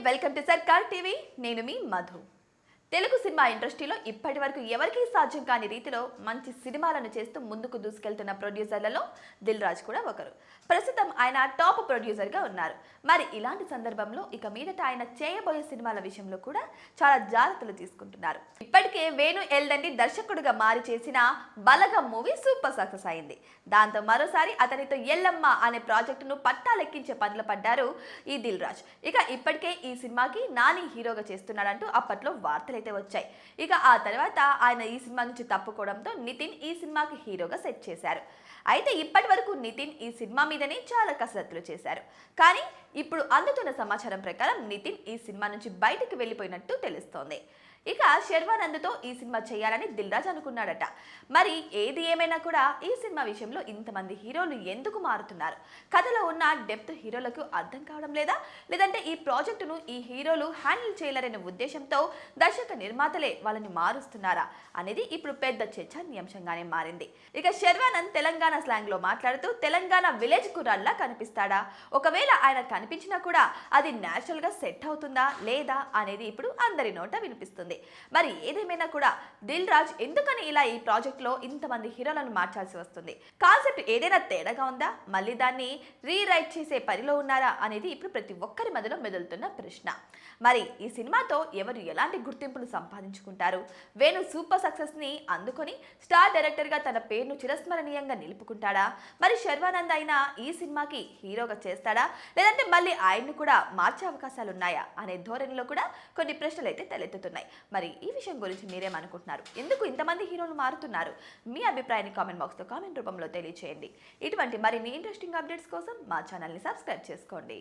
Welcome to సర్కార్ TV. నేను మీ Madhu. Telugu cinema ఇండస్ట్రీలో ఇప్పటి వరకు ఎవరికీ సాధ్యం కాని రీతిలో మంచి సినిమాలను చేస్తూ ముందుకు దూసుకెళ్తున్న ప్రొడ్యూసర్లలో దిల్ రాజు కూడా ఒకరు. ప్రస్తుతం ఆయన టాప్ ప్రొడ్యూసర్గా ఉన్నారు. మరి ఇలాంటి సందర్భంలో ఇక మీదట ఆయన చేయబోయే సినిమాల విషయంలో కూడా చాలా జాగ్రత్తలు తీసుకుంటున్నారు. ఇప్పటికే వేణు ఎల్దండి దర్శకుడిగా మారి చేసిన బలగం మూవీ సూపర్ సక్సెస్ అయింది. దాంతో మరోసారి అతనితో ఎల్లమ్మ అనే ప్రాజెక్టును పట్టాలెక్కించే పనిలో పడ్డారు ఈ దిల్ రాజు. ఇక ఇప్పటికే ఈ సినిమాకి నాని హీరోగా చేస్తున్నాడంటూ అప్పట్లో వార్తలు అయితే వచ్చాయి. ఇక ఆ తర్వాత ఆయన ఈ సినిమా నుంచి తప్పుకోవడంతో నితిన్ ఈ సినిమాకి హీరోగా సెట్ చేశారు. అయితే ఇప్పటి వరకు నితిన్ ఈ సినిమా మీదనే చాలా కసరత్తులు చేశారు. కానీ ఇప్పుడు అందుతున్న సమాచారం ప్రకారం నితిన్ ఈ సినిమా నుంచి బయటకు వెళ్ళిపోయినట్టు తెలుస్తోంది. ఇక శర్వానంద్తో ఈ సినిమా చేయాలని దిల్ రాజు అనుకున్నాడట. మరి ఏది ఏమైనా కూడా ఈ సినిమా విషయంలో ఇంతమంది హీరోలు ఎందుకు మారుతున్నారు? కథలో ఉన్న డెప్త్ హీరోలకు అర్థం కావడం లేదా, లేదంటే ఈ ప్రాజెక్టును ఈ హీరోలు హ్యాండిల్ చేయలేరనే ఉద్దేశంతో దర్శక నిర్మాతలే వాళ్ళని మారుస్తున్నారా అనేది ఇప్పుడు పెద్ద చర్చనీయాంశంగానే మారింది. ఇక శర్వానంద్ తెలంగాణ స్లాంగ్ లో మాట్లాడుతూ తెలంగాణ విలేజ్ కుర్రాల్లా కనిపిస్తాడా? ఒకవేళ ఆయన కనిపించినా కూడా అది న్యాచురల్ గా సెట్ అవుతుందా లేదా అనేది ఇప్పుడు అందరి నోట వినిపిస్తుంది. మరి ఏదేమైనా కూడా దిల్ రాజు ఎందుకని ఇలా ఈ ప్రాజెక్ట్ లో ఇంతమంది హీరోలను మార్చాల్సి వస్తుంది? కాన్సెప్ట్ ఏదైనా తేడాగా ఉందా? మళ్ళీ దాన్ని రీరైట్ చేసే పనిలో ఉన్నారా అనేది ఇప్పుడు ప్రతి ఒక్కరి మధ్యలో మెదులుతున్న ప్రశ్న. మరి ఈ సినిమాతో ఎవరు ఎలాంటి గుర్తింపును సంపాదించుకుంటారు? వేణు సూపర్ సక్సెస్ ని అందుకొని స్టార్ డైరెక్టర్ గా తన పేరును చిరస్మరణీయంగా నిలుపుకుంటాడా? మరి శర్వానంద్ అయినా ఈ సినిమాకి హీరోగా చేస్తాడా, లేదంటే మళ్ళీ ఆయన్ని కూడా మార్చే అవకాశాలు ఉన్నాయా అనే ధోరణిలో కూడా కొన్ని ప్రశ్నలు అయితే తలెత్తుతున్నాయి. మరి ఈ విషయం గురించి మీరేమనుకుంటున్నారు? ఎందుకు ఇంతమంది హీరోలు మారుతున్నారు? మీ అభిప్రాయాన్ని కామెంట్ బాక్స్లో కామెంట్ రూపంలో తెలియచేయండి. ఇటువంటి మరిన్ని ఇంట్రెస్టింగ్ అప్డేట్స్ కోసం మా ఛానల్ని సబ్స్క్రైబ్ చేసుకోండి.